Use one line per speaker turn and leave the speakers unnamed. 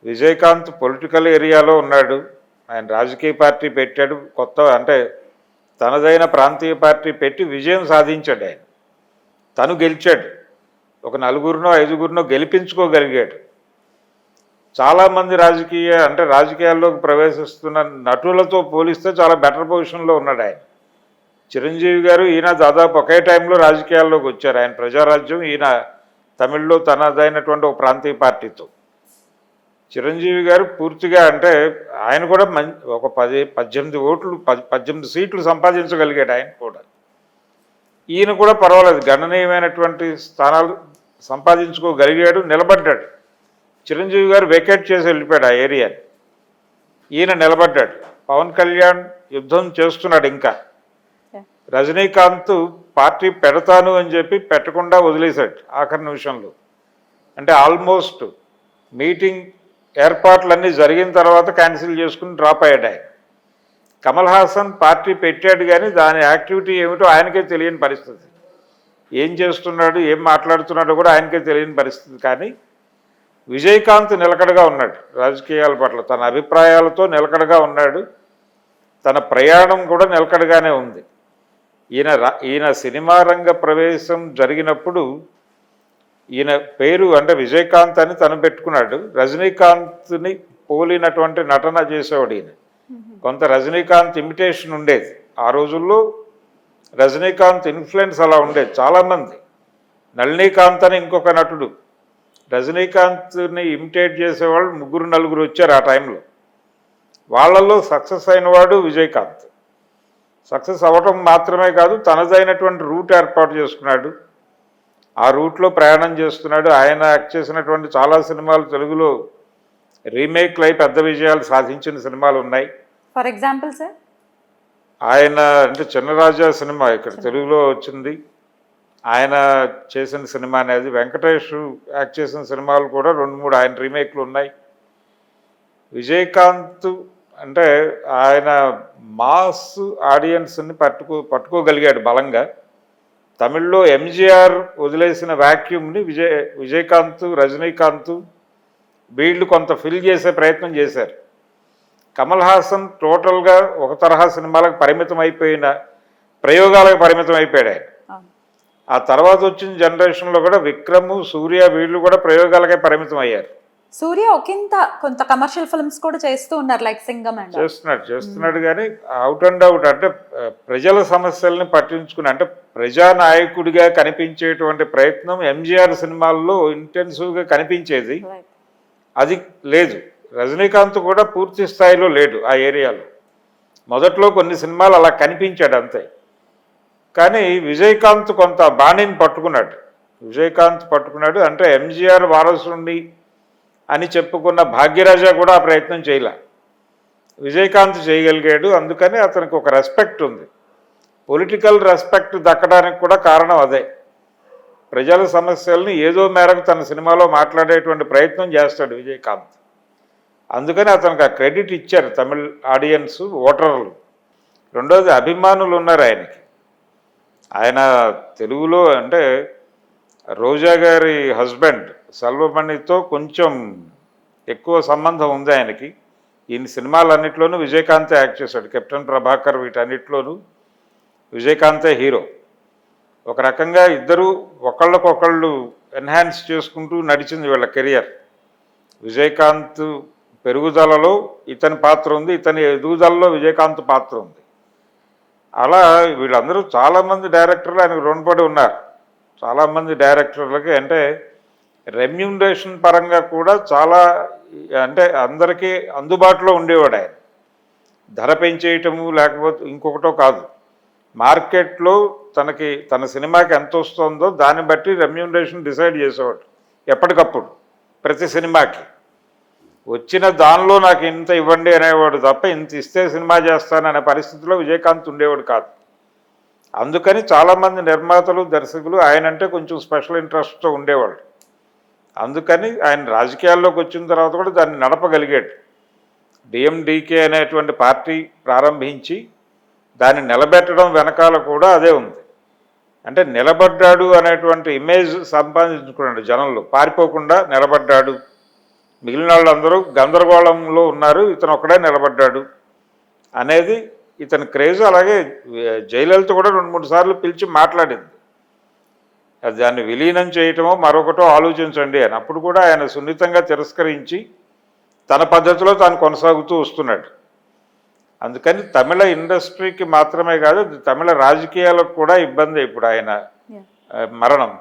Vijayakanth political ఏరియాలో ఉన్నాడు. ఆయన రాజకీయ పార్టీ పెట్టాడు. కొత్త అంటే తనదైన ప్రాంతీయ పార్టీ పెట్టి విజయం సాధించాడు. ఆయన తను గెలిచాడు. ఒక 4గురినో 5గురినో గెలిపించుకోగలిగాడు. చాలామంది రాజకీయాల్లోకి ప్రవేశిస్తున్న నటులతో పోలిస్తే చాలా బెటర్ పొజిషన్లో ఉన్నాడు ఆయన. చిరంజీవి గారు ఈయన దాదాపు ఒకే టైంలో రాజకీయాల్లోకి వచ్చారు. ఆయన ప్రజారాజ్యం, ఈయన తమిళ్లో తనదైనటువంటి ఒక ప్రాంతీయ పార్టీతో. చిరంజీవి గారు పూర్తిగా అంటే ఆయన కూడా ఒక 18 సీట్లు సంపాదించగలిగాడు ఆయన కూడా. ఈయన కూడా పర్వాలేదు, గణనీయమైనటువంటి స్థానాలు సంపాదించుకోగలిగాడు, నిలబడ్డాడు. చిరంజీవి గారు వెకేట్ చేసి వెళ్ళిపోయాడు ఆ ఏరియాని. ఈయన నిలబడ్డాడు. పవన్ కళ్యాణ్ యుద్ధం చేస్తున్నాడు. ఇంకా రజనీకాంత్ పార్టీ పెడతాను అని చెప్పి పెట్టకుండా వదిలేశాడు ఆఖరి నిమిషంలో. అంటే ఆల్మోస్ట్ మీటింగ్ ఏర్పాట్లన్నీ జరిగిన తర్వాత క్యాన్సిల్ చేసుకుని డ్రాప్ అయ్యాడు ఆయన. కమల్ హాసన్ పార్టీ పెట్టాడు కానీ దాని యాక్టివిటీ ఏమిటో ఆయనకే తెలియని పరిస్థితి. ఏం చేస్తున్నాడు, ఏం మాట్లాడుతున్నాడో కూడా ఆయనకే తెలియని పరిస్థితి. కానీ విజయకాంత్ నిలకడగా ఉన్నాడు రాజకీయాల పట్ల. తన అభిప్రాయాలతో నిలకడగా ఉన్నాడు. తన ప్రయాణం కూడా నిలకడగానే ఉంది. ఈయన సినిమా రంగ ప్రవేశం జరిగినప్పుడు ఈయన పేరు అంటే విజయకాంత్ అని తను పెట్టుకున్నాడు. రజనీకాంత్ని పోలినటువంటి నటన చేసేవాడు ఈయన. కొంత రజనీకాంత్ ఇమిటేషన్ ఉండేది ఆ రోజుల్లో. రజనీకాంత్ ఇన్ఫ్లుయెన్స్ అలా ఉండేది. చాలామంది, నళినీకాంత్ అని ఇంకొక నటుడు, రజనీకాంత్ని ఇమిటేట్ చేసేవాళ్ళు 3-4 వచ్చారు ఆ టైంలో. వాళ్ళల్లో సక్సెస్ అయినవాడు విజయకాంత్. సక్సెస్ అవ్వటం మాత్రమే కాదు, తనదైనటువంటి రూట్ ఏర్పాటు చేసుకున్నాడు. ఆ రూట్లో ప్రయాణం చేస్తున్నాడు. ఆయన యాక్ట్ చేసినటువంటి చాలా సినిమాలు తెలుగులో రీమేక్లు అయి పెద్ద విజయాలు సాధించిన సినిమాలు ఉన్నాయి.
ఫర్ ఎగ్జాంపుల్ సార్,
ఆయన అంటే చిన్నరాజా సినిమా ఇక్కడ తెలుగులో వచ్చింది. ఆయన చేసిన సినిమా అనేది. వెంకటేష్ యాక్ట్ చేసిన సినిమాలు కూడా 2-3 ఆయన రీమేక్లు ఉన్నాయి. విజయకాంత్ అంటే ఆయన మాస్ ఆడియన్స్ని పట్టుకోగలిగాడు బలంగా. తమిళ్లో ఎంజీఆర్ వదిలేసిన వ్యాక్యూమ్ని విజయకాంత్, రజనీకాంత్ వీళ్ళు కొంత ఫిల్ చేసే ప్రయత్నం చేశారు. కమల్ హాసన్ టోటల్గా ఒక తరహా సినిమాలకు పరిమితం అయిపోయిన, ప్రయోగాలకు పరిమితం అయిపోయాడు ఆయన. ఆ తర్వాత వచ్చిన జనరేషన్లో కూడా విక్రమ్, సూర్య వీళ్ళు కూడా ప్రయోగాలకే పరిమితం అయ్యారు.
సూర్య కొంత కమర్షియల్ ఫిల్మ్స్ కూడా చేస్తూ ఉన్నారు, లైక్ సింగం అండ్
చేస్తున్నాడు. కానీ అవుట్ అండ్ అవుట్ అంటే ప్రజల సమస్యల్ని పట్టించుకుని అంటే ప్రజానాయకుడిగా కనిపించేటువంటి ప్రయత్నం ఎంజీఆర్ సినిమాల్లో ఇంటెన్సివ్గా కనిపించేది. అది లేదు. రజనీకాంత్ కూడా పూర్తి స్థాయిలో లేడు ఆ ఏరియాలో. మొదట్లో కొన్ని సినిమాలు అలా కనిపించాడు అంతే. కానీ విజయకాంత్ కొంత బాణిని పట్టుకున్నాడు. అంటే ఎంజీఆర్ వారసుని అని చెప్పుకున్న భాగ్యరాజా కూడా ఆ ప్రయత్నం చేయలే, విజయకాంత్ చేయగలిగాడు. అందుకని అతనికి ఒక రెస్పెక్ట్ ఉంది. పొలిటికల్ రెస్పెక్ట్ దక్కడానికి కూడా కారణం అదే. ప్రజల సమస్యల్ని ఏదో మేరకు తన సినిమాలో మాట్లాడేటువంటి ప్రయత్నం చేస్తాడు విజయకాంత్. అందుకని అతనికి ఆ క్రెడిట్ ఇచ్చారు తమిళ్ ఆడియన్స్, ఓటర్లు. రెండోది అభిమానులు ఉన్నారు ఆయనకి. ఆయన తెలుగులో అంటే రోజా గారి హస్బెండ్ సెల్వమణితో కొంచెం ఎక్కువ సంబంధం ఉంది ఆయనకి. ఈయన సినిమాలన్నింటిలోనూ విజయకాంతే యాక్ట్ చేశాడు. కెప్టెన్ ప్రభాకర్ వీటన్నిటిలోనూ విజయకాంతే హీరో. ఒక రకంగా ఇద్దరు ఒకళ్ళకొకళ్ళు ఎన్హాన్స్ చేసుకుంటూ నడిచింది వీళ్ళ కెరియర్. విజయకాంత్ పెరుగుదలలో ఇతని పాత్ర ఉంది, ఇతని ఎదుగుదలలో విజయకాంత్ పాత్ర ఉంది. అలా వీళ్ళందరూ చాలామంది డైరెక్టర్లు ఆయనకు రుణపడి ఉన్నారు. చాలామంది డైరెక్టర్లకి అంటే రెమ్యూనరేషన్ పరంగా కూడా చాలా అంటే అందరికీ అందుబాటులో ఉండేవాడు ఆయన. ధర పెంచేయటము లేకపోతే ఇంకొకటో కాదు, మార్కెట్లో తన సినిమాకి ఎంత వస్తుందో దాన్ని బట్టి రెమ్యూనరేషన్ డిసైడ్ చేసేవాడు ఎప్పటికప్పుడు. ప్రతి సినిమాకి వచ్చిన దానిలో నాకు ఇంత ఇవ్వండి అనేవాడు తప్ప ఇంత ఇస్తే సినిమా చేస్తాననే పరిస్థితిలో విజయకాంత్ ఉండేవాడు కాదు. అందుకని చాలామంది నిర్మాతలు, దర్శకులు ఆయనంటే కొంచెం స్పెషల్ ఇంట్రెస్ట్తో ఉండేవాళ్ళు. అందుకని ఆయన రాజకీయాల్లోకి వచ్చిన తర్వాత కూడా దాన్ని నడపగలిగాడు. డిఎండికే అనేటువంటి పార్టీ ప్రారంభించి దాన్ని నిలబెట్టడం వెనకాల కూడా అదే ఉంది. అంటే నిలబడ్డాడు అనేటువంటి ఇమేజ్ సంపాదించుకున్నాడు జనంలో. పారిపోకుండా నిలబడ్డాడు, మిగిలిన వాళ్ళందరూ గందరగోళంలో ఉన్నారు, ఇతను ఒక్కడే నిలబడ్డాడు అనేది ఇతని క్రేజ్. అలాగే జయలలిత కూడా 2-3 సార్లు పిలిచి మాట్లాడింది, అది దాన్ని విలీనం చేయటమో మరొకటో ఆలోచించండి అని. అప్పుడు కూడా ఆయన సున్నితంగా తిరస్కరించి తన పద్ధతిలో తాను కొనసాగుతూ వస్తున్నాడు. అందుకని తమిళ ఇండస్ట్రీకి మాత్రమే కాదు, తమిళ రాజకీయాలకు కూడా ఇబ్బంది ఇప్పుడు ఆయన మరణం.